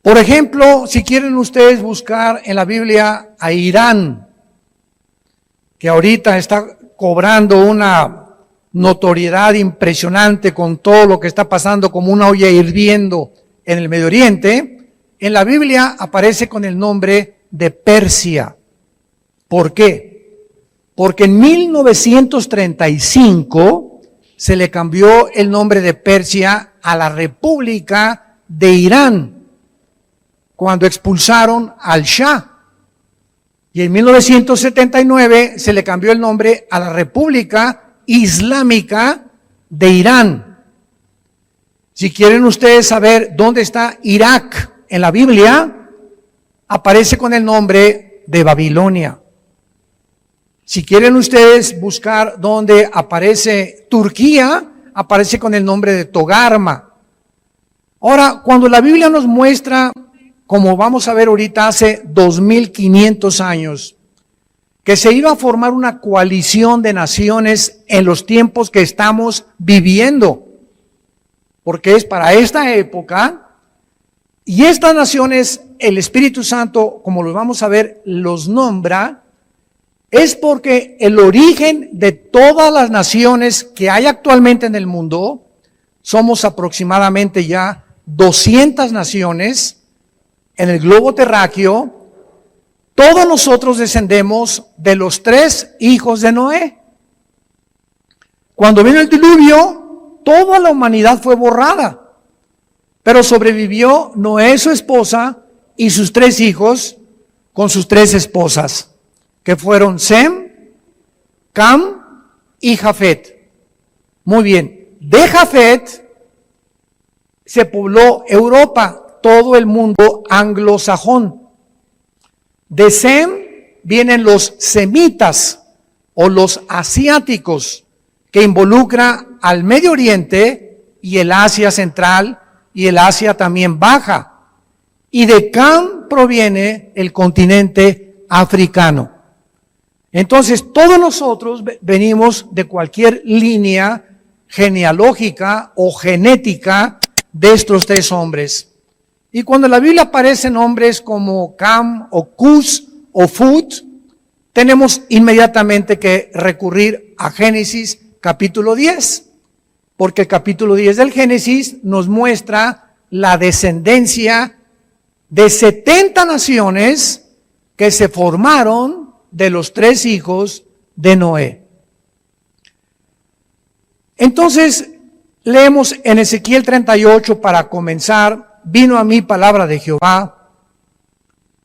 Por ejemplo, si quieren ustedes buscar en la Biblia a Irán, que ahorita está cobrando una notoriedad impresionante con todo lo que está pasando como una olla hirviendo en el Medio Oriente, en la Biblia aparece con el nombre de Persia. ¿Por qué? Porque en 1935 se le cambió el nombre de Persia a la República de Irán, cuando expulsaron al Shah. Y en 1979 se le cambió el nombre a la República Islámica de Irán. Si quieren ustedes saber dónde está Irak en la Biblia, aparece con el nombre de Babilonia. Si quieren ustedes buscar dónde aparece Turquía, aparece con el nombre de Togarma. Ahora, cuando la Biblia nos muestra, como vamos a ver ahorita, hace 2500 años, que se iba a formar una coalición de naciones en los tiempos que estamos viviendo, porque es para esta época, y estas naciones, el Espíritu Santo, como lo vamos a ver, los nombra, es porque el origen de todas las naciones que hay actualmente en el mundo, somos aproximadamente ya 200 naciones, en el globo terráqueo, todos nosotros descendemos de los 3 hijos de Noé. Cuando vino el diluvio, toda la humanidad fue borrada, pero sobrevivió Noé, su esposa, y sus 3 hijos con sus 3 esposas, que fueron Sem, Cam y Jafet. Muy bien, de Jafet se pobló Europa, todo el mundo anglosajón. De Sem vienen los semitas o los asiáticos, que involucra al Medio Oriente y el Asia Central y el Asia también Baja. Y de Cam proviene el continente africano. Entonces, todos nosotros venimos de cualquier línea genealógica o genética de estos 3 hombres. Y cuando en la Biblia aparecen nombres como Cam o Cus o Fut, tenemos inmediatamente que recurrir a Génesis capítulo 10, porque el capítulo 10 del Génesis nos muestra la descendencia de 70 naciones que se formaron de los 3 hijos de Noé. Entonces, leemos en Ezequiel 38 para comenzar. Vino a mí palabra de Jehová: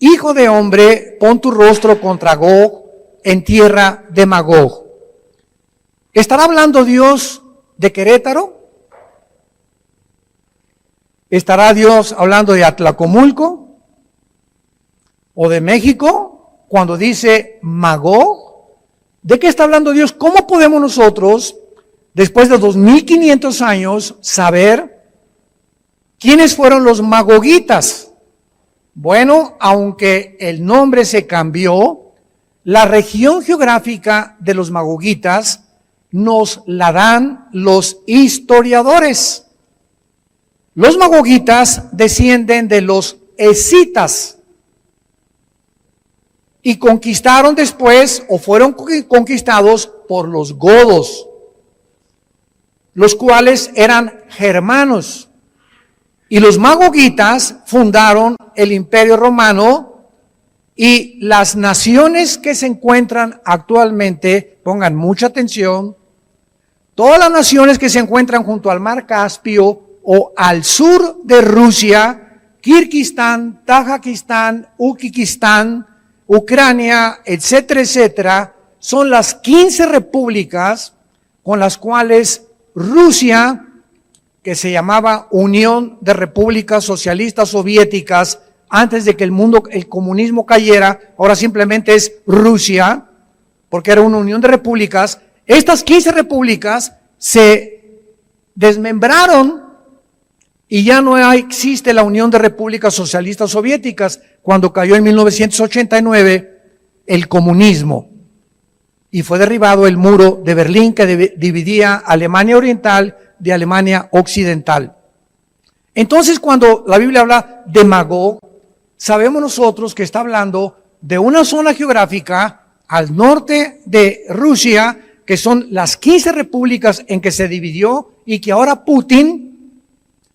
hijo de hombre, pon tu rostro contra Gog en tierra de Magog. ¿Estará hablando Dios de Querétaro? ¿Estará Dios hablando de Atlacomulco o de México cuando dice Magog? ¿De qué está hablando Dios? ¿Cómo podemos nosotros, después de 2500 años, saber quiénes fueron los magogitas? Bueno, aunque el nombre se cambió, la región geográfica de los magogitas nos la dan los historiadores. Los magogitas descienden de los escitas y conquistaron después, o fueron conquistados por los godos, los cuales eran germanos. Y los magogitas fundaron el Imperio Romano, y las naciones que se encuentran actualmente, pongan mucha atención, todas las naciones que se encuentran junto al Mar Caspio o al sur de Rusia, Kirguistán, Tayikistán, Uzbekistán, Ucrania, etcétera, etcétera, son las 15 repúblicas con las cuales Rusia, que se llamaba Unión de Repúblicas Socialistas Soviéticas, antes de que el comunismo cayera, ahora simplemente es Rusia, porque era una unión de repúblicas. Estas 15 repúblicas se desmembraron y ya no existe la Unión de Repúblicas Socialistas Soviéticas, cuando cayó en 1989 el comunismo y fue derribado el muro de Berlín que dividía Alemania Oriental de Alemania Occidental. Entonces, cuando la Biblia habla de Magog, sabemos nosotros que está hablando de una zona geográfica al norte de Rusia, que son las 15 repúblicas en que se dividió y que ahora Putin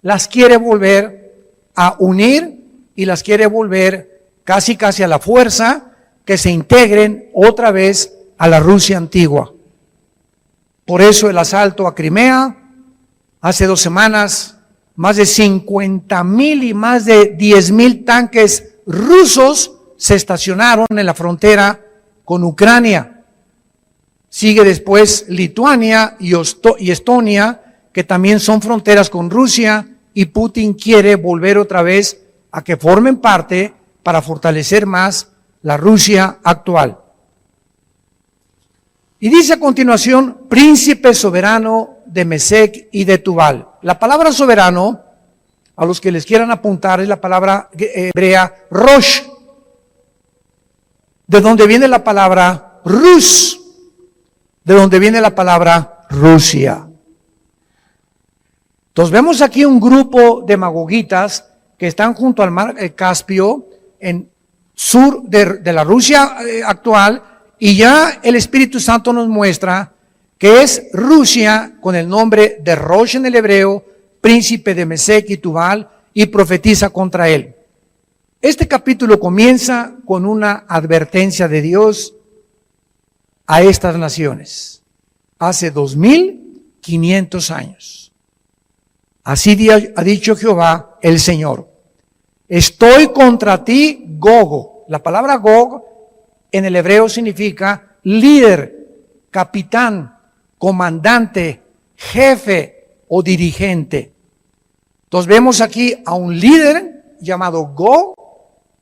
las quiere volver a unir y las quiere volver casi a la fuerza, que se integren otra vez a la Rusia antigua. Por eso el asalto a Crimea, hace 2 semanas, más de 50,000 y más de 10,000 tanques rusos se estacionaron en la frontera con Ucrania. Sigue después Lituania y Estonia, que también son fronteras con Rusia, y Putin quiere volver otra vez a que formen parte para fortalecer más la Rusia actual. Y dice a continuación, príncipe soberano de Mesec y de Tubal. La palabra soberano, a los que les quieran apuntar, es la palabra hebrea Rosh, de donde viene la palabra Rus, de donde viene la palabra Rusia. Entonces vemos aquí un grupo de magogitas que están junto al mar Caspio, en sur de la Rusia actual, y ya el Espíritu Santo nos muestra que es Rusia con el nombre de Rosh en el hebreo, príncipe de Mesec y Tubal, y profetiza contra él. Este capítulo comienza con una advertencia de Dios a estas naciones, hace 2,500 años. Así ha dicho Jehová el Señor: estoy contra ti, Gogo. La palabra Gog en el hebreo significa líder, capitán, comandante, jefe o dirigente. Entonces vemos aquí a un líder llamado Gog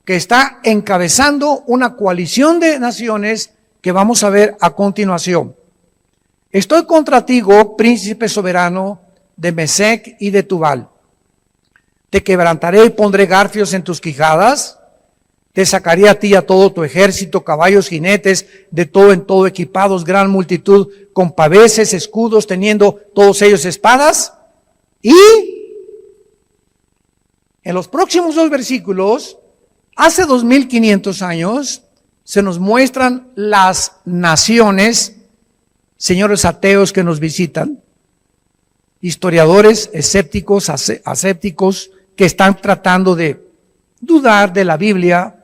que está encabezando una coalición de naciones que vamos a ver a continuación. Estoy contra ti, Gog, príncipe soberano de Mesec y de Tubal. Te quebrantaré y pondré garfios en tus quijadas. Te sacaré a ti y a todo tu ejército, caballos, jinetes, de todo en todo equipados, gran multitud, con paveses, escudos, teniendo todos ellos espadas. Y en los próximos 2 versículos, hace 2,500 años, se nos muestran las naciones, señores ateos que nos visitan, historiadores escépticos, asépticos, que están tratando de dudar de la Biblia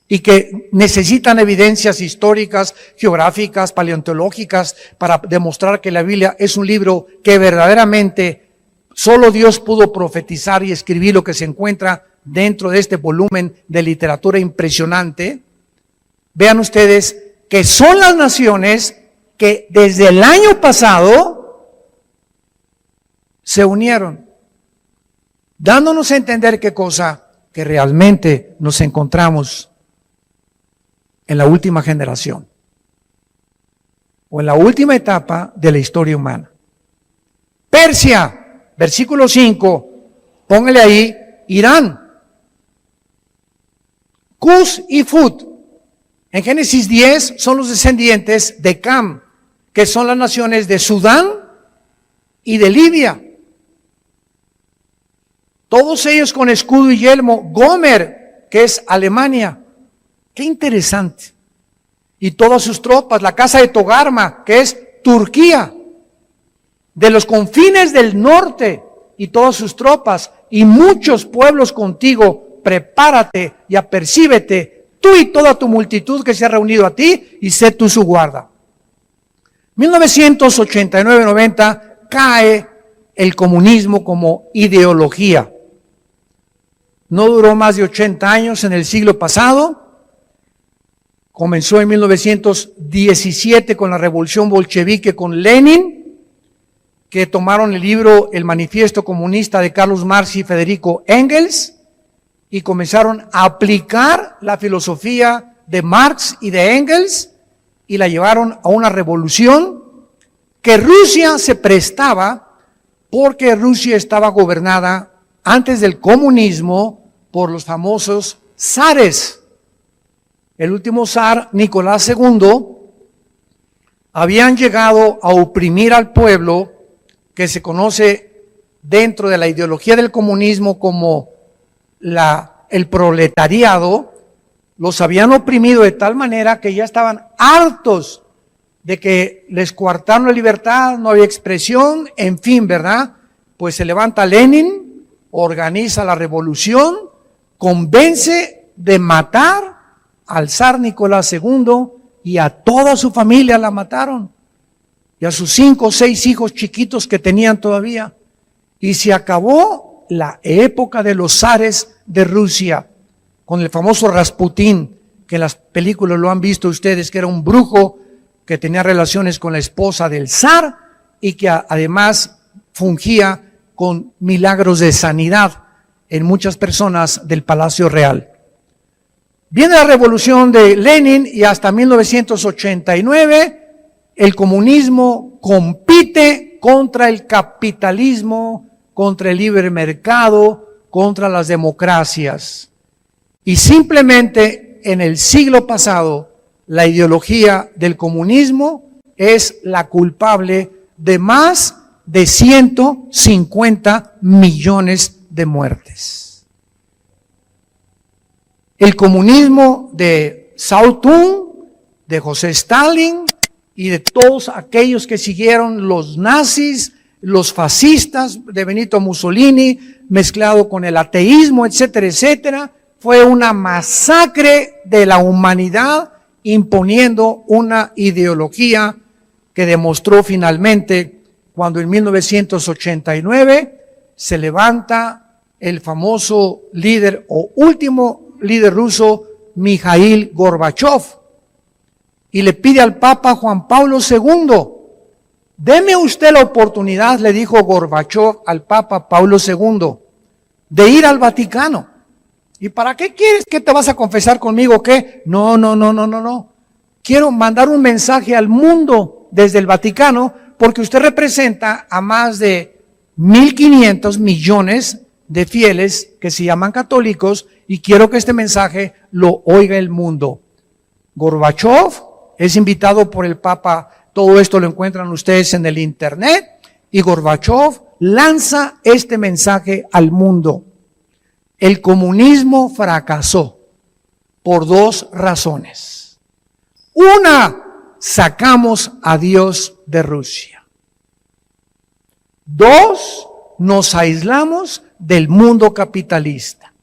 y que necesitan evidencias históricas, geográficas, paleontológicas para demostrar que la Biblia es un libro que verdaderamente solo Dios pudo profetizar y escribir lo que se encuentra dentro de este volumen de literatura impresionante. Vean ustedes que son las naciones que desde el año pasado se unieron, dándonos a entender qué cosa, que realmente nos encontramos en la última generación o en la última etapa de la historia humana. Persia, versículo 5, póngale ahí, Irán, Cus y Fut. En Génesis 10 son los descendientes de Cam, que son las naciones de Sudán y de Libia. Todos ellos con escudo y yelmo. Gomer, que es Alemania. Qué interesante. Y todas sus tropas, la casa de Togarma, que es Turquía. De los confines del norte y todas sus tropas y muchos pueblos contigo, prepárate y apercíbete, tú y toda tu multitud que se ha reunido a ti, y sé tú su guarda. 1989-90 cae el comunismo como ideología. No duró más de 80 años en el siglo pasado. Comenzó en 1917 con la revolución bolchevique con Lenin, que tomaron el libro El Manifiesto Comunista de Carlos Marx y Federico Engels y comenzaron a aplicar la filosofía de Marx y de Engels y la llevaron a una revolución que Rusia se prestaba, porque Rusia estaba gobernada antes del comunismo por los famosos zares. El último zar, Nicolás II, habían llegado a oprimir al pueblo, que se conoce dentro de la ideología del comunismo como el proletariado, los habían oprimido de tal manera que ya estaban hartos de que les coartaron la libertad, no había expresión, en fin, ¿verdad? Pues se levanta Lenin, organiza la revolución, convence de matar al zar Nicolás II y a toda su familia la mataron. Y a sus 5 o 6 hijos chiquitos que tenían todavía. Y se acabó la época de los zares de Rusia, con el famoso Rasputín, que en las películas lo han visto ustedes, que era un brujo que tenía relaciones con la esposa del zar y que además fungía con milagros de sanidad en muchas personas del Palacio Real. Viene la revolución de Lenin y hasta 1989 el comunismo compite contra el capitalismo, contra el libre mercado, contra las democracias. Y simplemente en el siglo pasado, la ideología del comunismo es la culpable de más de 150 millones de muertes. El comunismo de Mao Zedong, de José Stalin y de todos aquellos que siguieron, los nazis, los fascistas de Benito Mussolini, mezclado con el ateísmo, etcétera, etcétera, fue una masacre de la humanidad imponiendo una ideología que demostró finalmente cuando en 1989 se levanta el famoso líder o último líder ruso, Mikhail Gorbachev, y le pide al Papa Juan Pablo II, deme usted la oportunidad, le dijo Gorbachev al Papa Pablo II, de ir al Vaticano. ¿Y para qué quieres? ¿Qué te vas a confesar conmigo? ¿Qué? No. Quiero mandar un mensaje al mundo desde el Vaticano porque usted representa a más de 1.500 millones de fieles que se llaman católicos y quiero que este mensaje lo oiga el mundo. Gorbachev es invitado por el Papa, todo esto lo encuentran ustedes en el internet, y Gorbachev lanza este mensaje al mundo. El comunismo fracasó por 2 razones. Una, sacamos a Dios de Rusia. 2, nos aislamos del mundo capitalista.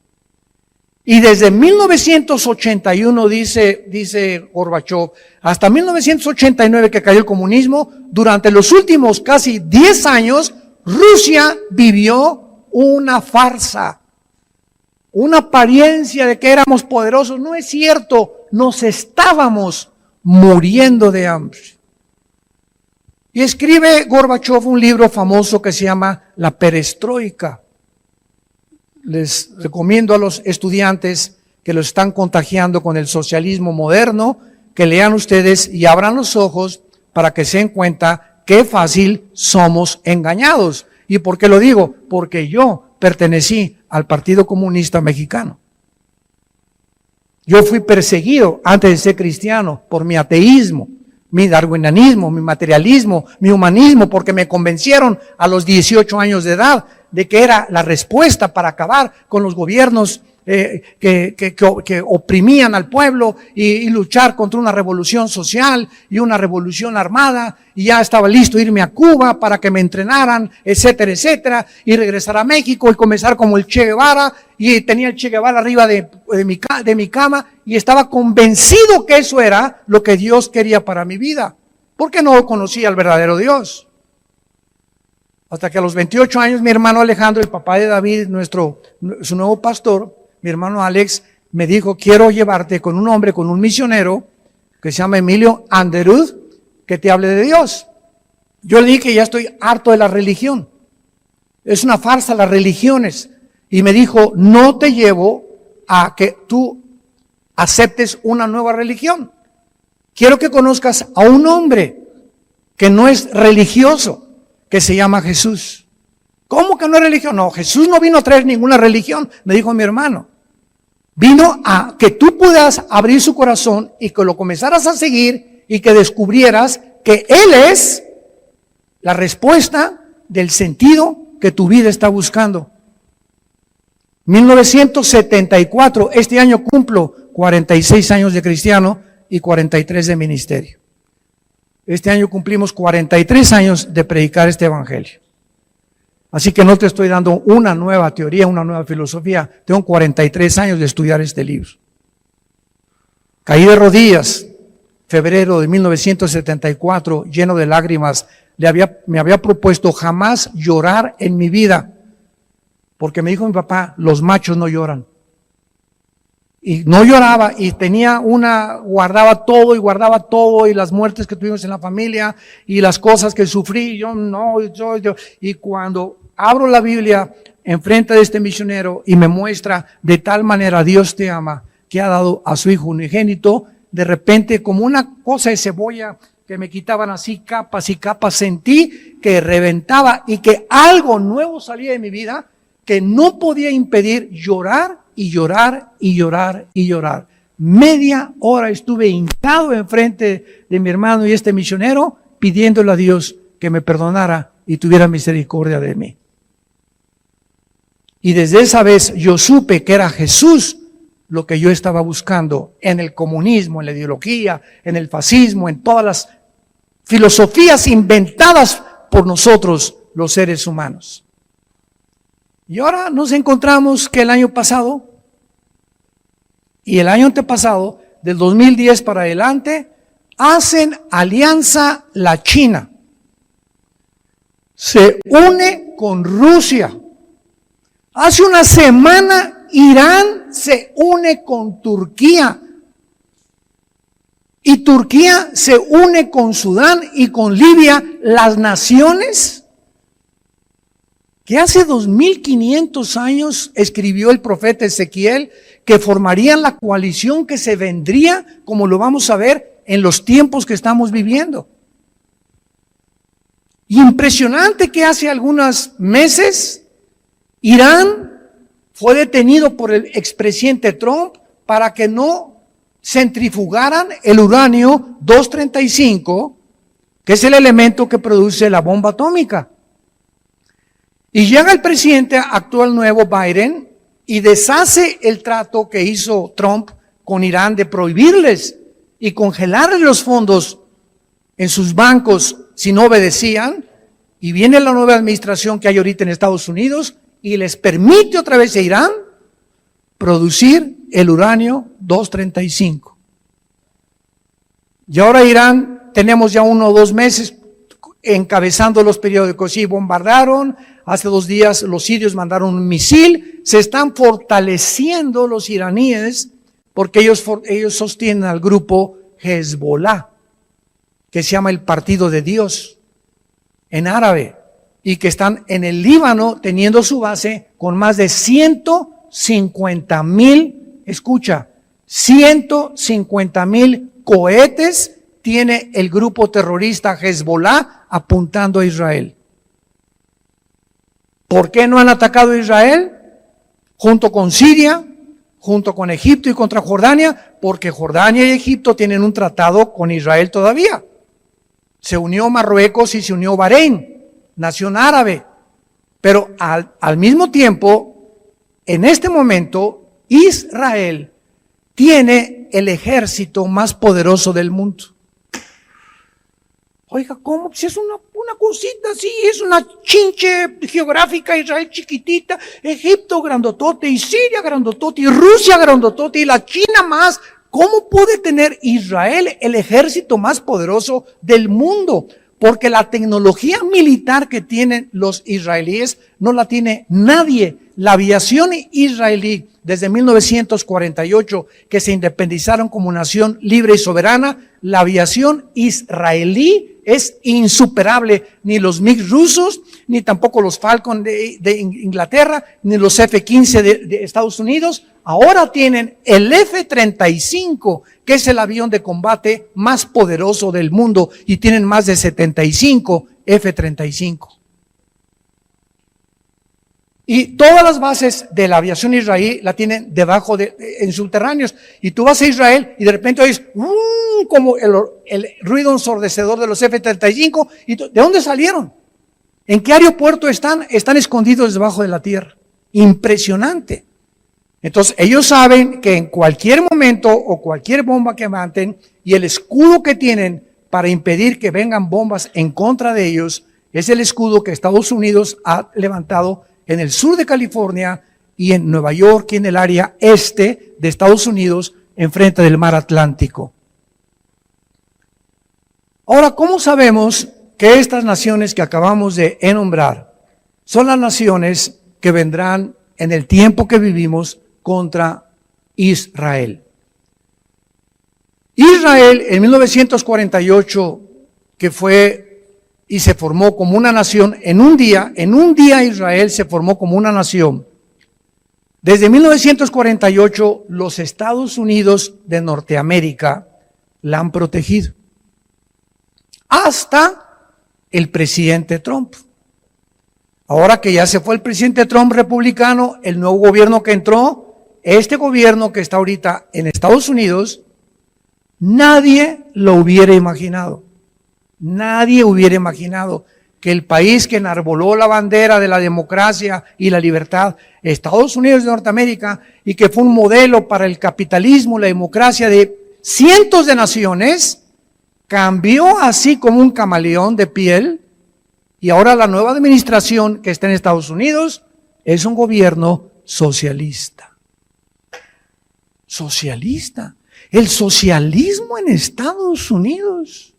Y desde 1981, dice Gorbachev, hasta 1989 que cayó el comunismo, durante los últimos casi 10 años, Rusia vivió una farsa. Una apariencia de que éramos poderosos. No es cierto, nos estábamos muriendo de hambre. Y escribe Gorbachev un libro famoso que se llama La Perestroika. Les recomiendo a los estudiantes que los están contagiando con el socialismo moderno, que lean ustedes y abran los ojos para que se den cuenta qué fácil somos engañados. ¿Y por qué lo digo? Porque yo pertenecí al Partido Comunista Mexicano. Yo fui perseguido antes de ser cristiano por mi ateísmo, mi darwinianismo, mi materialismo, mi humanismo, porque me convencieron a los 18 años de edad de que era la respuesta para acabar con los gobiernos que oprimían al pueblo y luchar contra una revolución social y una revolución armada, y ya estaba listo irme a Cuba para que me entrenaran, etcétera, etcétera, y regresar a México y comenzar como el Che Guevara, y tenía el Che Guevara arriba de mi cama, y estaba convencido que eso era lo que Dios quería para mi vida, porque no conocía al verdadero Dios. Hasta que a los 28 años mi hermano Alejandro, el papá de David, su nuevo pastor, mi hermano Alex, me dijo, quiero llevarte con un hombre, con un misionero, que se llama Emilio Anderud, que te hable de Dios. Yo le dije que ya estoy harto de la religión. Es una farsa las religiones. Y me dijo, no te llevo a que tú aceptes una nueva religión. Quiero que conozcas a un hombre que no es religioso, que se llama Jesús. ¿Cómo que no es religión? No, Jesús no vino a traer ninguna religión, me dijo mi hermano. Vino a que tú puedas abrir su corazón y que lo comenzaras a seguir y que descubrieras que Él es la respuesta del sentido que tu vida está buscando. 1974, este año cumplo 46 años de cristiano y 43 de ministerio. Este año cumplimos 43 años de predicar este evangelio. Así que no te estoy dando una nueva teoría, una nueva filosofía. Tengo 43 años de estudiar este libro. Caí de rodillas, febrero de 1974, lleno de lágrimas. Me había propuesto jamás llorar en mi vida. Porque me dijo mi papá, los machos no lloran. Y no lloraba y guardaba todo y las muertes que tuvimos en la familia y las cosas que sufrí. Y cuando abro la Biblia enfrente de este misionero y me muestra de tal manera Dios te ama, que ha dado a su hijo unigénito, de repente como una cosa de cebolla que me quitaban así capas y capas, sentí que reventaba y que algo nuevo salía de mi vida que no podía impedir llorar y llorar y llorar y llorar. Media hora estuve hincado enfrente de mi hermano y este misionero pidiéndole a Dios que me perdonara y tuviera misericordia de mí. Y desde esa vez yo supe que era Jesús lo que yo estaba buscando en el comunismo, en la ideología, en el fascismo, en todas las filosofías inventadas por nosotros los seres humanos. Y ahora nos encontramos que el año pasado y el año antepasado, del 2010 para adelante, hacen alianza la China. Se une con Rusia. Hace una semana Irán se une con Turquía. Y Turquía se une con Sudán y con Libia, las naciones que hace 2500 años escribió el profeta Ezequiel que formarían la coalición que se vendría, como lo vamos a ver, en los tiempos que estamos viviendo. Y impresionante que hace algunos meses Irán fue detenido por el expresidente Trump para que no centrifugaran el uranio 235, que es el elemento que produce la bomba atómica. Y llega el presidente actual nuevo, Biden, y deshace el trato que hizo Trump con Irán de prohibirles y congelarles los fondos en sus bancos si no obedecían. Y viene la nueva administración que hay ahorita en Estados Unidos y les permite otra vez a Irán producir el uranio 235. Y ahora Irán, tenemos ya 1 o 2 meses encabezando los periódicos y bombardaron. Hace 2 días los sirios mandaron un misil. Se están fortaleciendo los iraníes porque ellos sostienen al grupo Hezbollah, que se llama el Partido de Dios en árabe, y que están en el Líbano teniendo su base con más de 150,000, escucha, 150,000 cohetes tiene el grupo terrorista Hezbollah apuntando a Israel. ¿Por qué no han atacado a Israel? Junto con Siria, junto con Egipto y contra Jordania, porque Jordania y Egipto tienen un tratado con Israel todavía. Se unió Marruecos y se unió Bahrein, nación árabe. Pero al mismo tiempo, en este momento, Israel tiene el ejército más poderoso del mundo. Oiga, ¿cómo? Si es una cosita así, es una chinche geográfica, Israel chiquitita, Egipto grandotote, y Siria grandotote, y Rusia grandotote, y la China más. ¿Cómo puede tener Israel el ejército más poderoso del mundo? Porque la tecnología militar que tienen los israelíes no la tiene nadie. La aviación israelí, desde 1948, que se independizaron como nación libre y soberana, la aviación israelí es insuperable. Ni los MiG rusos, ni tampoco los Falcon de Inglaterra, ni los F-15 de Estados Unidos. Ahora tienen el F-35, que es el avión de combate más poderoso del mundo, y tienen más de 75 F-35. Y todas las bases de la aviación israelí la tienen debajo en subterráneos. Y tú vas a Israel y de repente oyes como el ruido ensordecedor de los F-35. ¿Y ¿de dónde salieron? ¿En qué aeropuerto están? Están escondidos debajo de la tierra. Impresionante. Entonces, ellos saben que en cualquier momento o cualquier bomba que maten y el escudo que tienen para impedir que vengan bombas en contra de ellos es el escudo que Estados Unidos ha levantado en el sur de California y en Nueva York y en el área este de Estados Unidos, enfrente del mar Atlántico. Ahora, ¿cómo sabemos que estas naciones que acabamos de enumerar son las naciones que vendrán en el tiempo que vivimos contra Israel? Israel en 1948, que fue y se formó como una nación en un día Israel se formó como una nación. Desde 1948 los Estados Unidos de Norteamérica la han protegido. Hasta el presidente Trump. Ahora que ya se fue el presidente Trump republicano, el nuevo gobierno que entró, este gobierno que está ahorita en Estados Unidos, nadie lo hubiera imaginado. Nadie hubiera imaginado que el país que enarboló la bandera de la democracia y la libertad, Estados Unidos de Norteamérica, y que fue un modelo para el capitalismo, la democracia de cientos de naciones, cambió así como un camaleón de piel, y ahora la nueva administración que está en Estados Unidos es un gobierno socialista. Socialista. El socialismo en Estados Unidos.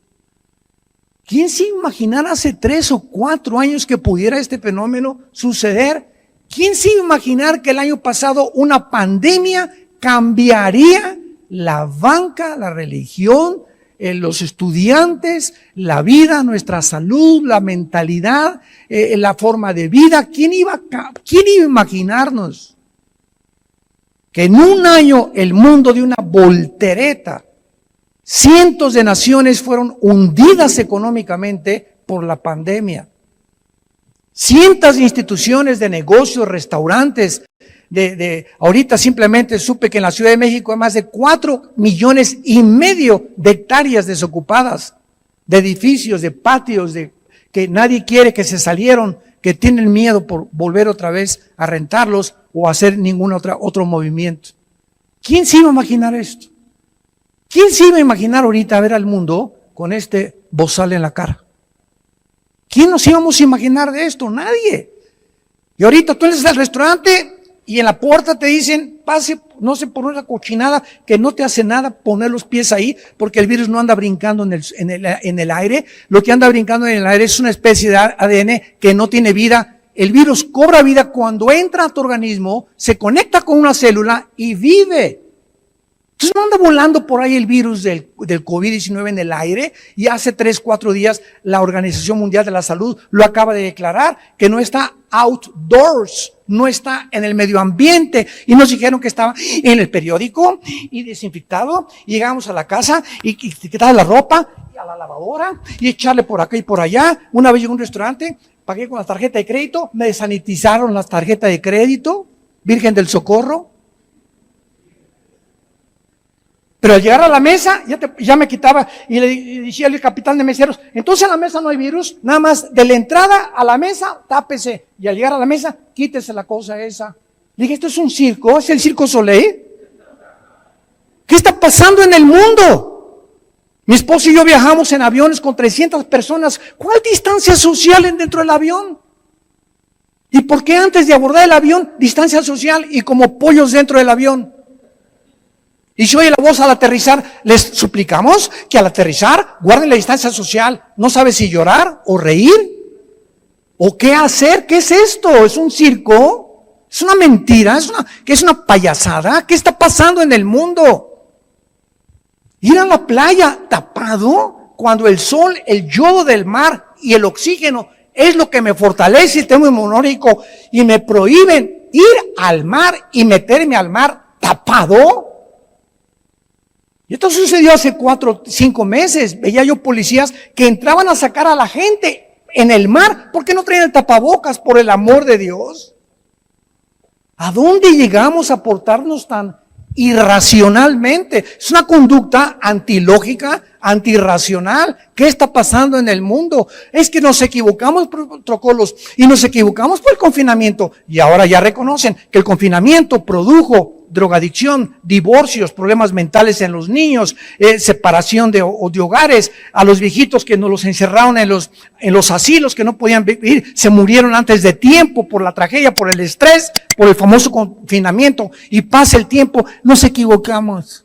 ¿Quién se imaginara hace 3 o 4 años que pudiera este fenómeno suceder? ¿Quién se iba a imaginar que el año pasado una pandemia cambiaría la banca, la religión, los estudiantes, la vida, nuestra salud, la mentalidad, la forma de vida? ¿Quién iba a imaginarnos que en un año el mundo de una voltereta, cientos de naciones fueron hundidas económicamente por la pandemia? Cientos de instituciones de negocios, restaurantes, ahorita simplemente supe que en la Ciudad de México hay más de 4,5 millones de hectáreas desocupadas, de edificios, de patios, que nadie quiere, que se salieron, que tienen miedo por volver otra vez a rentarlos o hacer ningún otro movimiento. ¿Quién se iba a imaginar esto? ¿Quién se iba a imaginar ahorita ver al mundo con este bozal en la cara? ¿Quién nos íbamos a imaginar de esto? Nadie. Y ahorita tú entras al restaurante y en la puerta te dicen, pase, no sé, por una cochinada que no te hace nada poner los pies ahí, porque el virus no anda brincando en el aire. Lo que anda brincando en el aire es una especie de ADN que no tiene vida. El virus cobra vida cuando entra a tu organismo, se conecta con una célula y vive. Entonces no anda volando por ahí el virus del COVID-19 en el aire, y hace 3, 4 días la Organización Mundial de la Salud lo acaba de declarar, que no está outdoors, no está en el medio ambiente, y nos dijeron que estaba en el periódico y desinfectado, y llegamos a la casa y quitarle la ropa y a la lavadora y echarle por acá y por allá. Una vez llegué a un restaurante, pagué con la tarjeta de crédito, me desanitizaron las tarjetas de crédito, Virgen del Socorro. Pero al llegar a la mesa, ya me quitaba y le decía al capitán de meseros, entonces en la mesa no hay virus, nada más de la entrada a la mesa, tápese. Y al llegar a la mesa, quítese la cosa esa. Le dije, ¿esto es un circo? ¿Es el Circo Soleil? ¿Qué está pasando en el mundo? Mi esposo y yo viajamos en aviones con 300 personas. ¿Cuál distancia social dentro del avión? ¿Y por qué antes de abordar el avión, distancia social y como pollos dentro del avión? Y si oye la voz al aterrizar, les suplicamos que al aterrizar guarden la distancia social. ¿No sabe si llorar o reír? ¿O qué hacer? ¿Qué es esto? ¿Es un circo? ¿Es una mentira? ¿Es una payasada? ¿Qué está pasando en el mundo? Ir a la playa tapado cuando el sol, el yodo del mar y el oxígeno es lo que me fortalece el sistema inmunológico, y me prohíben ir al mar y meterme al mar tapado. Y esto sucedió hace 4 o 5 meses. Veía yo policías que entraban a sacar a la gente en el mar. ¿Por qué no traían el tapabocas? Por el amor de Dios. ¿A dónde llegamos a portarnos tan irracionalmente. Es una conducta antilógica, antirracional. ¿Qué está pasando en el mundo? Es que nos equivocamos por protocolos y nos equivocamos por el confinamiento. Y ahora ya reconocen que el confinamiento produjo drogadicción, divorcios, problemas mentales en los niños, separación de hogares, a los viejitos que nos los encerraron en los asilos que no podían vivir, se murieron antes de tiempo por la tragedia, por el estrés, por el famoso confinamiento. Y pasa el tiempo, nos equivocamos.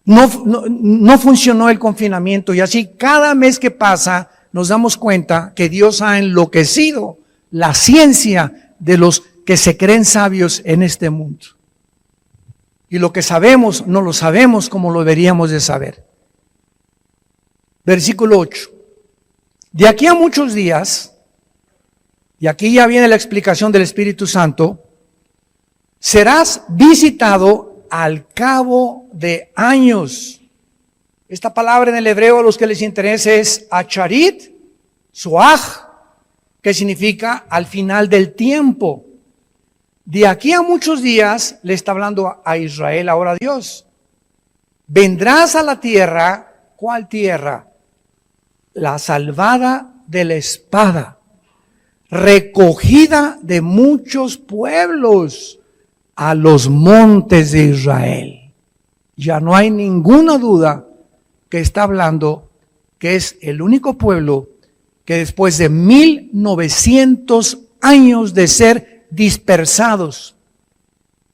No funcionó el confinamiento y así cada mes que pasa nos damos cuenta que Dios ha enloquecido la ciencia de los que se creen sabios en este mundo. Y lo que sabemos, no lo sabemos como lo deberíamos de saber. Versículo 8. De aquí a muchos días, y aquí ya viene la explicación del Espíritu Santo, serás visitado al cabo de años. Esta palabra en el hebreo a los que les interesa es acharit, soaj, que significa al final del tiempo. De aquí a muchos días, le está hablando a Israel ahora Dios. Vendrás a la tierra, ¿cuál tierra? La salvada de la espada, recogida de muchos pueblos, a los montes de Israel. Ya no hay ninguna duda que está hablando que es el único pueblo que después de 1900 años de ser dispersados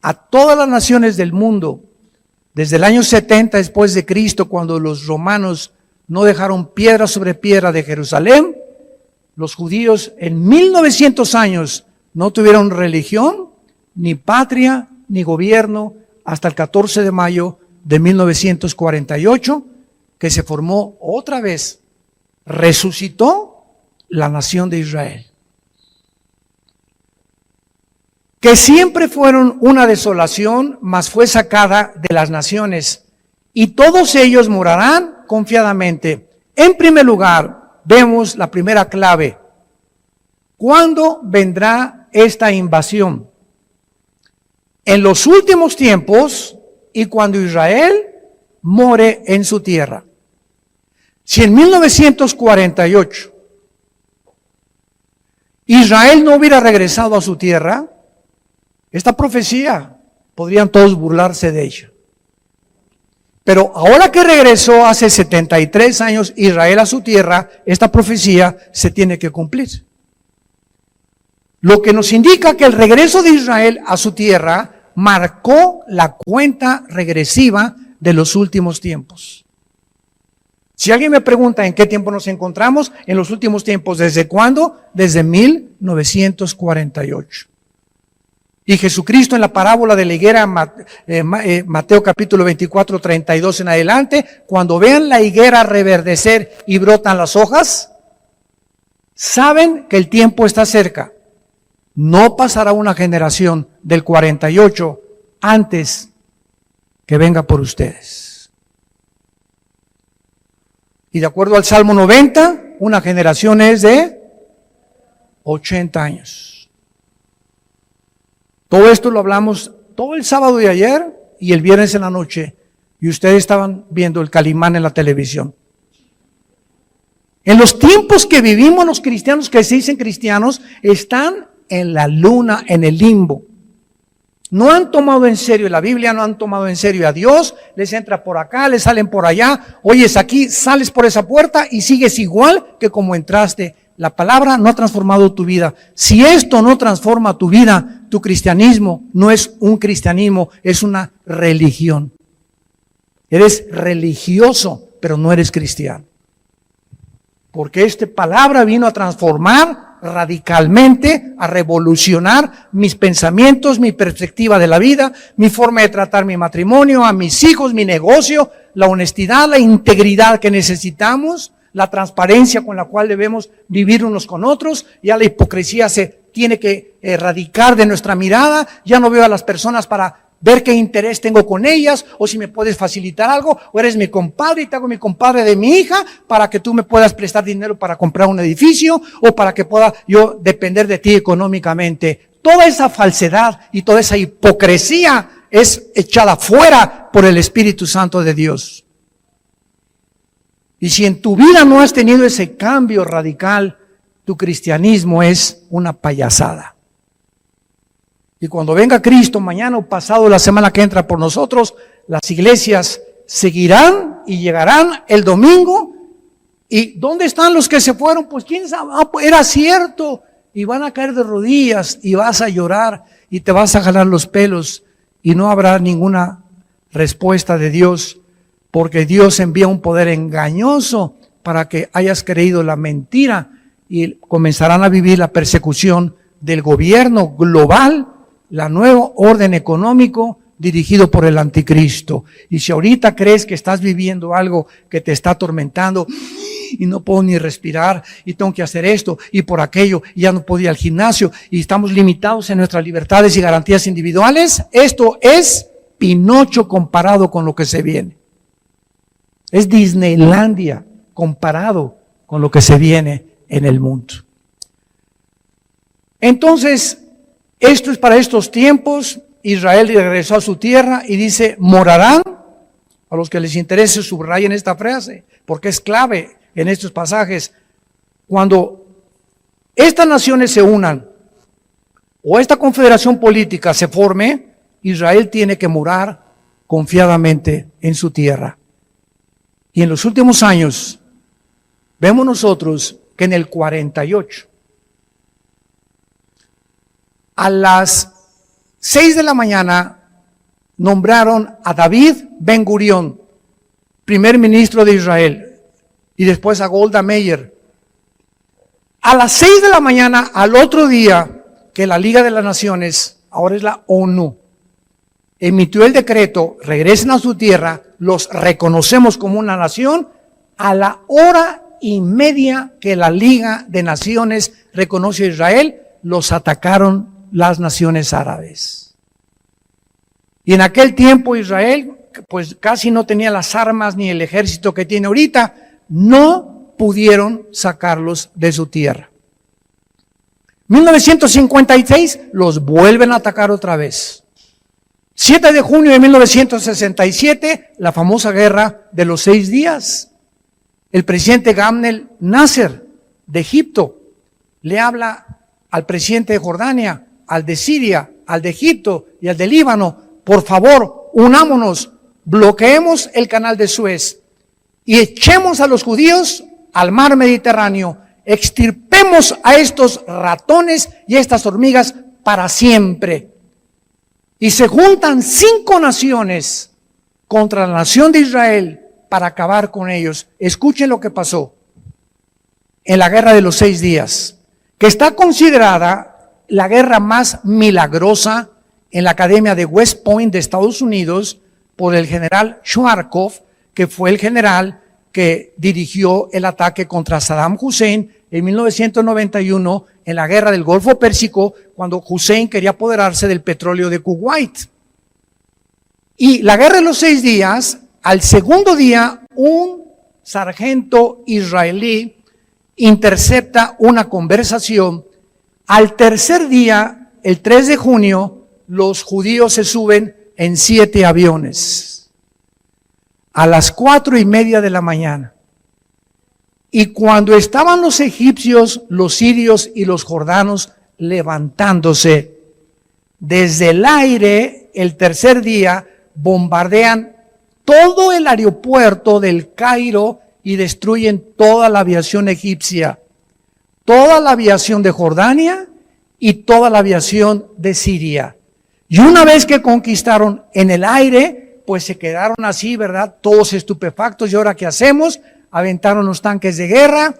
a todas las naciones del mundo, desde el año 70 después de Cristo, cuando los romanos no dejaron piedra sobre piedra de Jerusalén, los judíos en 1900 años no tuvieron religión, ni patria, ni gobierno, hasta el 14 de mayo de 1948, que se formó otra vez, resucitó la nación de Israel. Que siempre fueron una desolación, mas fue sacada de las naciones, y todos ellos morarán confiadamente. En primer lugar, vemos la primera clave. ¿Cuándo vendrá esta invasión? En los últimos tiempos y cuando Israel more en su tierra. Si en 1948 Israel no hubiera regresado a su tierra, esta profecía podrían todos burlarse de ella. Pero ahora que regresó hace 73 años Israel a su tierra, esta profecía se tiene que cumplir. Lo que nos indica que el regreso de Israel a su tierra marcó la cuenta regresiva de los últimos tiempos. Si alguien me pregunta en qué tiempo nos encontramos, en los últimos tiempos, ¿desde cuándo? Desde 1948. Y Jesucristo en la parábola de la higuera, Mateo capítulo 24, 32 en adelante, cuando vean la higuera reverdecer y brotan las hojas, saben que el tiempo está cerca. No pasará una generación del 48 antes que venga por ustedes. Y de acuerdo al Salmo 90, una generación es de 80 años. Todo esto lo hablamos todo el sábado de ayer y el viernes en la noche. Y ustedes estaban viendo el Calimán en la televisión. En los tiempos que vivimos los cristianos, que se dicen cristianos, están en la luna, en el limbo. No han tomado en serio la Biblia, no han tomado en serio a Dios, les entra por acá, les salen por allá, oyes aquí, sales por esa puerta y sigues igual que como entraste. La palabra no ha transformado tu vida. Si esto no transforma tu vida, tu cristianismo no es un cristianismo, es una religión. Eres religioso, pero no eres cristiano. Porque esta palabra vino a transformar radicalmente, a revolucionar mis pensamientos, mi perspectiva de la vida, mi forma de tratar mi matrimonio, a mis hijos, mi negocio, la honestidad, la integridad que necesitamos, la transparencia con la cual debemos vivir unos con otros. Ya la hipocresía se tiene que erradicar de nuestra mirada. Ya no veo a las personas para ver qué interés tengo con ellas, o si me puedes facilitar algo, o eres mi compadre y te hago mi compadre de mi hija para que tú me puedas prestar dinero para comprar un edificio, o para que pueda yo depender de ti económicamente. Toda esa falsedad y toda esa hipocresía es echada fuera por el Espíritu Santo de Dios. Y si en tu vida no has tenido ese cambio radical, tu cristianismo es una payasada. Y cuando venga Cristo mañana o pasado, la semana que entra por nosotros, las iglesias seguirán y llegarán el domingo. ¿Y dónde están los que se fueron? Pues quién sabe, era cierto. Y van a caer de rodillas y vas a llorar y te vas a jalar los pelos y no habrá ninguna respuesta de Dios, porque Dios envía un poder engañoso para que hayas creído la mentira y comenzarán a vivir la persecución del gobierno global, la nuevo orden económico dirigido por el anticristo. Y si ahorita crees que estás viviendo algo que te está atormentando y no puedo ni respirar y tengo que hacer esto y por aquello y ya no puedo ir al gimnasio y estamos limitados en nuestras libertades y garantías individuales, esto es Pinocho comparado con lo que se viene. Es Disneylandia comparado con lo que se viene en el mundo. Entonces, esto es para estos tiempos. Israel regresó a su tierra y dice, morarán. A los que les interese, subrayen esta frase, porque es clave en estos pasajes. Cuando estas naciones se unan, o esta confederación política se forme, Israel tiene que morar confiadamente en su tierra. Y en los últimos años, vemos nosotros que en el 48, a las 6 de la mañana, nombraron a David Ben Gurión, primer ministro de Israel, y después a Golda Meir. A las 6 de la mañana, al otro día, que la Liga de las Naciones, ahora es la ONU, emitió el decreto, regresen a su tierra, los reconocemos como una nación, a la hora y media que la Liga de Naciones reconoce a Israel, los atacaron las naciones árabes. Y en aquel tiempo Israel, pues casi no tenía las armas ni el ejército que tiene ahorita, no pudieron sacarlos de su tierra. 1956 los vuelven a atacar otra vez. 7 de junio de 1967, la famosa guerra de los 6 días. El presidente Gamal Nasser de Egipto le habla al presidente de Jordania, al de Siria, al de Egipto y al de Líbano, por favor, unámonos, bloqueemos el canal de Suez y echemos a los judíos al mar Mediterráneo, extirpemos a estos ratones y a estas hormigas para siempre. Y se juntan 5 naciones contra la nación de Israel para acabar con ellos. Escuchen lo que pasó en la guerra de los 6 días, que está considerada la guerra más milagrosa en la Academia de West Point de Estados Unidos por el general Schwarzkopf, que fue el general que dirigió el ataque contra Saddam Hussein en 1991 en la guerra del Golfo Pérsico, cuando Hussein quería apoderarse del petróleo de Kuwait. Y la guerra de los 6 días, al segundo día, un sargento israelí intercepta una conversación. Al tercer día, el 3 de junio, los judíos se suben en 7 aviones. A las 4:30 de la mañana. Y cuando estaban los egipcios, los sirios y los jordanos levantándose, desde el aire, el tercer día, bombardean todo el aeropuerto del Cairo y destruyen toda la aviación egipcia, toda la aviación de Jordania y toda la aviación de Siria. Y una vez que conquistaron en el aire, pues se quedaron así, ¿verdad? Todos estupefactos. ¿Y ahora qué hacemos? Aventaron los tanques de guerra.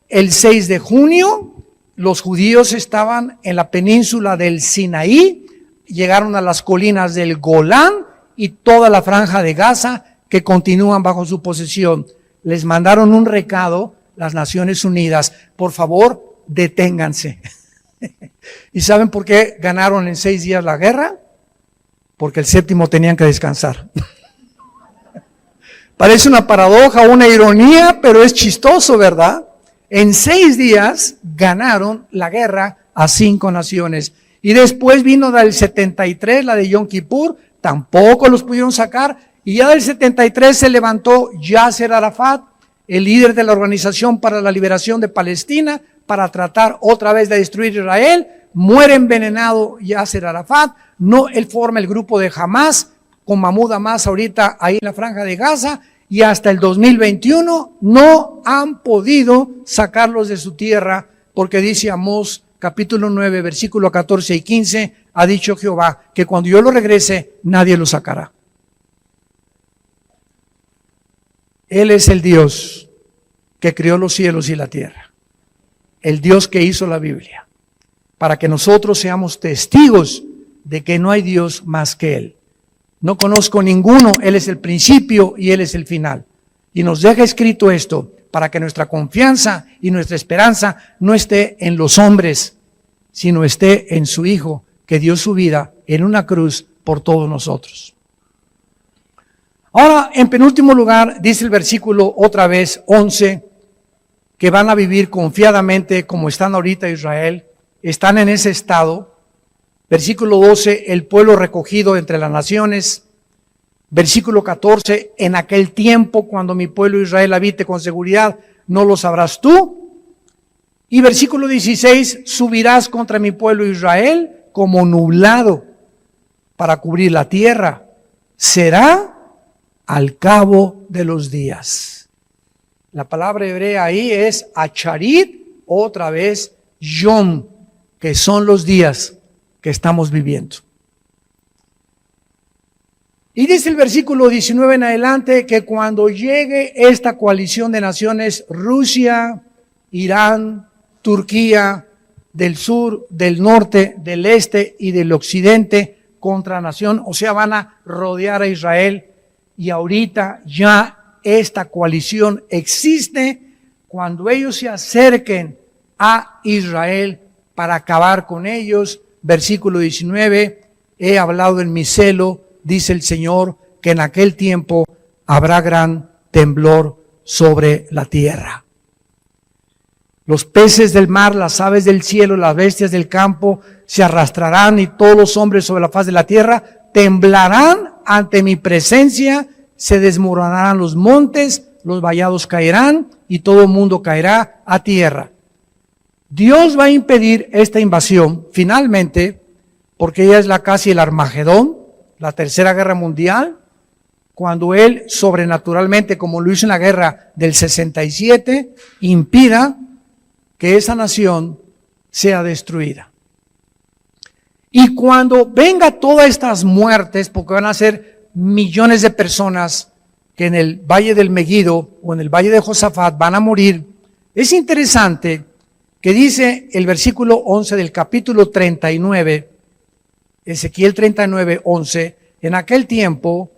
El 6 de junio, los judíos estaban en la península del Sinaí, llegaron a las colinas del Golán y toda la franja de Gaza, que continúan bajo su posesión. Les mandaron un recado, las Naciones Unidas: por favor, deténganse. ¿Y saben por qué ganaron en 6 días la guerra? Porque el 7º tenían que descansar. Parece una paradoja, una ironía, pero es chistoso, ¿verdad? En 6 días ganaron la guerra a 5 naciones. Y después vino del 73, la de Yom Kippur, tampoco los pudieron sacar. Y ya del 73 se levantó Yasser Arafat, el líder de la Organización para la Liberación de Palestina, para tratar otra vez de destruir Israel. Muere envenenado Yasser Arafat. No, él forma el grupo de Hamas, con Mahmoud Abbas ahorita ahí en la franja de Gaza, y hasta el 2021 no han podido sacarlos de su tierra, porque dice Amós capítulo 9, versículo 14 y 15, ha dicho Jehová que cuando yo lo regrese, nadie lo sacará. Él es el Dios que creó los cielos y la tierra, el Dios que hizo la Biblia, para que nosotros seamos testigos de que no hay Dios más que Él. No conozco ninguno, Él es el principio y Él es el final. Y nos deja escrito esto para que nuestra confianza y nuestra esperanza no esté en los hombres, sino esté en su Hijo, que dio su vida en una cruz por todos nosotros. Ahora, en penúltimo lugar, dice el versículo otra vez, 11, que van a vivir confiadamente como están ahorita Israel, están en ese estado. Versículo 12, el pueblo recogido entre las naciones. Versículo 14, en aquel tiempo cuando mi pueblo Israel habite con seguridad, no lo sabrás tú. Y versículo 16, subirás contra mi pueblo Israel como nublado para cubrir la tierra. Será al cabo de los días. La palabra hebrea ahí es acharit, otra vez yom, que son los días que estamos viviendo. Y dice el versículo 19 en adelante que cuando llegue esta coalición de naciones, Rusia, Irán, Turquía, del sur, del norte, del este y del occidente contra nación, o sea, van a rodear a Israel, y ahorita ya esta coalición existe. Cuando ellos se acerquen a Israel para acabar con ellos, versículo 19, he hablado en mi celo, dice el Señor, que en aquel tiempo habrá gran temblor sobre la tierra. Los peces del mar, las aves del cielo, las bestias del campo se arrastrarán, y todos los hombres sobre la faz de la tierra temblarán ante mi presencia, se desmoronarán los montes, los vallados caerán y todo el mundo caerá a tierra. Dios va a impedir esta invasión finalmente, porque ella es casi el Armagedón, la tercera guerra mundial, cuando Él sobrenaturalmente, como lo hizo en la guerra del 67, impida que esa nación sea destruida. Y cuando venga todas estas muertes, porque van a ser millones de personas que en el valle del Megiddo o en el valle de Josafat van a morir, es interesante que dice el versículo 11 del capítulo 39, Ezequiel 39, 11, en aquel tiempo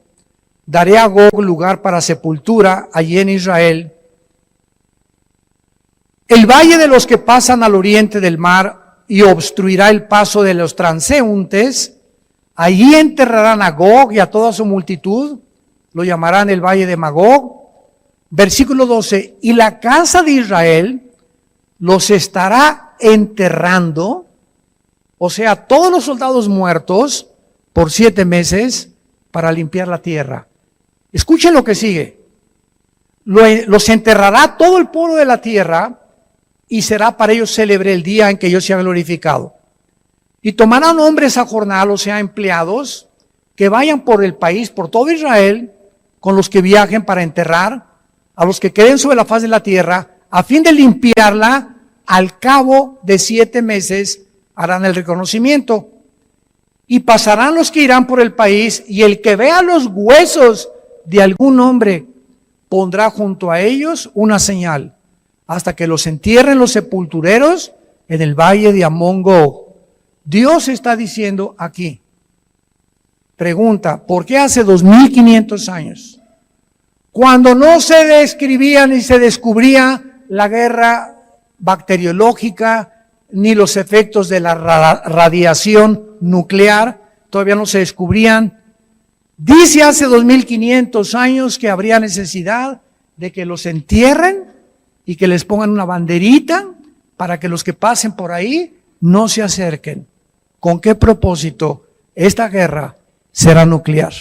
daré a Gog lugar para sepultura allí en Israel. El valle de los que pasan al oriente del mar y obstruirá el paso de los transeúntes. Allí enterrarán a Gog y a toda su multitud, lo llamarán el valle de Magog. Versículo 12, y la casa de Israel los estará enterrando, o sea, todos los soldados muertos por 7 meses para limpiar la tierra. Escuchen lo que sigue. Los enterrará todo el pueblo de la tierra, y será para ellos célebre el día en que ellos se han glorificado. Y tomarán hombres a jornal, o sea, empleados, que vayan por el país, por todo Israel, con los que viajen para enterrar a los que queden sobre la faz de la tierra, a fin de limpiarla. Al cabo de 7 meses harán el reconocimiento. Y pasarán los que irán por el país, y el que vea los huesos de algún hombre pondrá junto a ellos una señal, hasta que los entierren los sepultureros en el valle de Amón-Gog. Dios está diciendo aquí, pregunta, ¿por qué hace 2500 años, cuando no se describía ni se descubría la guerra bacteriológica, ni los efectos de la radiación nuclear, todavía no se descubrían? Dice hace 2500 años que habría necesidad de que los entierren y que les pongan una banderita para que los que pasen por ahí no se acerquen. ¿Con qué propósito? Esta guerra será nuclear.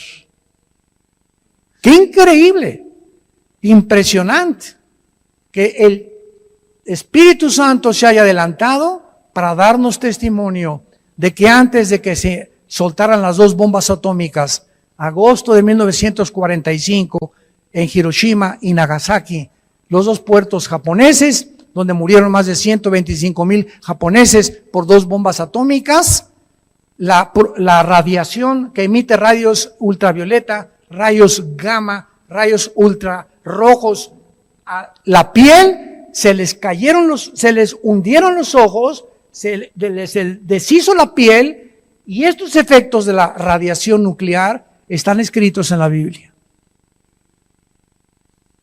¡Qué increíble! Impresionante que el Espíritu Santo se haya adelantado para darnos testimonio de que antes de que se soltaran las dos bombas atómicas, agosto de 1945, en Hiroshima y Nagasaki, los dos puertos japoneses, donde murieron más de 125,000 japoneses por dos bombas atómicas, la radiación que emite rayos ultravioleta, rayos gamma, rayos ultrarrojos, a la piel, se les hundieron los ojos, se les deshizo la piel, y estos efectos de la radiación nuclear están escritos en la Biblia.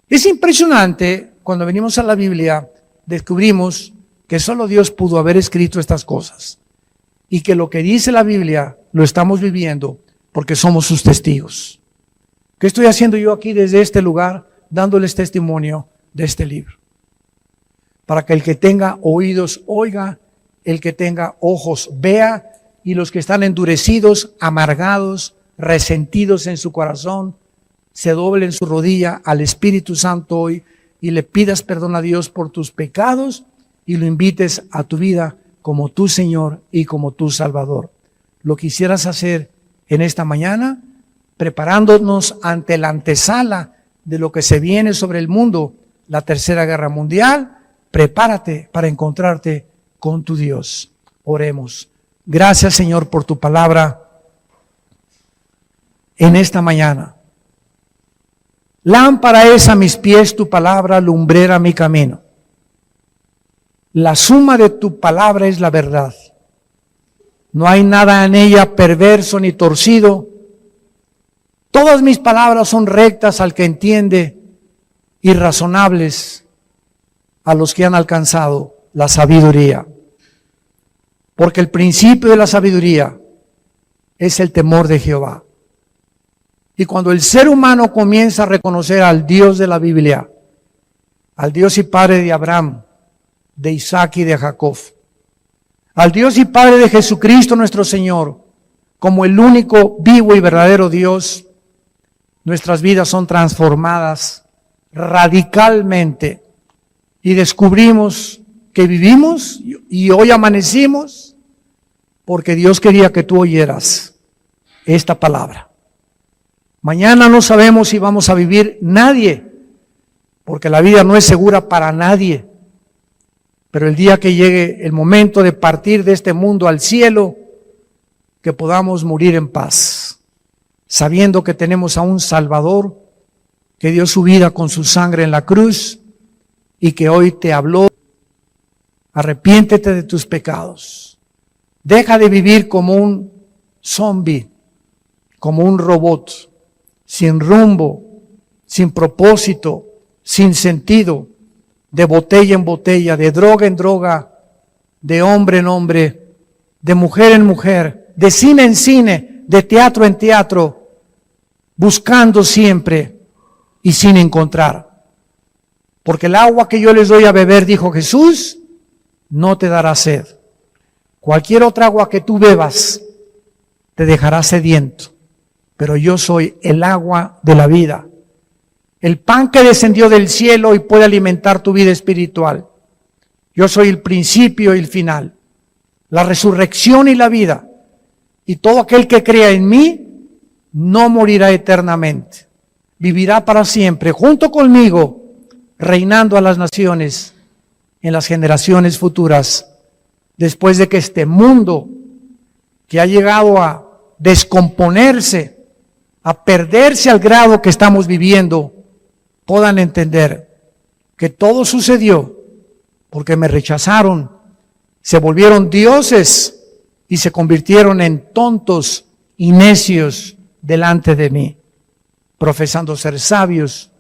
Es impresionante, cuando venimos a la Biblia, descubrimos que solo Dios pudo haber escrito estas cosas, y que lo que dice la Biblia lo estamos viviendo porque somos sus testigos. ¿Qué estoy haciendo yo aquí desde este lugar, dándoles testimonio de este libro? Para que el que tenga oídos oiga, el que tenga ojos vea, y los que están endurecidos, amargados, resentidos en su corazón, se doblen su rodilla al Espíritu Santo hoy y le pidas perdón a Dios por tus pecados y lo invites a tu vida como tu Señor y como tu Salvador. Lo quisieras hacer en esta mañana, preparándonos ante la antesala de lo que se viene sobre el mundo, la Tercera Guerra Mundial. Prepárate para encontrarte con tu Dios. Oremos. Gracias, Señor, por tu palabra en esta mañana. Lámpara es a mis pies tu palabra, lumbrera mi camino. La suma de tu palabra es la verdad. No hay nada en ella perverso ni torcido. Todas mis palabras son rectas al que entiende y razonables a los que han alcanzado la sabiduría. Porque el principio de la sabiduría es el temor de Jehová. Y cuando el ser humano comienza a reconocer al Dios de la Biblia, al Dios y Padre de Abraham, de Isaac y de Jacob, al Dios y Padre de Jesucristo nuestro Señor, como el único vivo y verdadero Dios, nuestras vidas son transformadas radicalmente y descubrimos que vivimos y hoy amanecimos porque Dios quería que tú oyeras esta palabra. Mañana no sabemos si vamos a vivir nadie, porque la vida no es segura para nadie. Pero el día que llegue el momento de partir de este mundo al cielo, que podamos morir en paz, sabiendo que tenemos a un Salvador que dio su vida con su sangre en la cruz y que hoy te habló. Arrepiéntete de tus pecados. Deja de vivir como un zombie, como un robot, sin rumbo, sin propósito, sin sentido, de botella en botella, de droga en droga, de hombre en hombre, de mujer en mujer, de cine en cine, de teatro en teatro, buscando siempre y sin encontrar. Porque el agua que yo les doy a beber, dijo Jesús, no te dará sed. Cualquier otra agua que tú bebas te dejará sediento. Pero yo soy el agua de la vida. El pan que descendió del cielo y puede alimentar tu vida espiritual. Yo soy el principio y el final, la resurrección y la vida. Y todo aquel que crea en mí no morirá eternamente. Vivirá para siempre junto conmigo, reinando a las naciones en las generaciones futuras, después de que este mundo que ha llegado a descomponerse, a perderse al grado que estamos viviendo, puedan entender que todo sucedió porque me rechazaron, se volvieron dioses y se convirtieron en tontos y necios delante de mí, profesando ser sabios.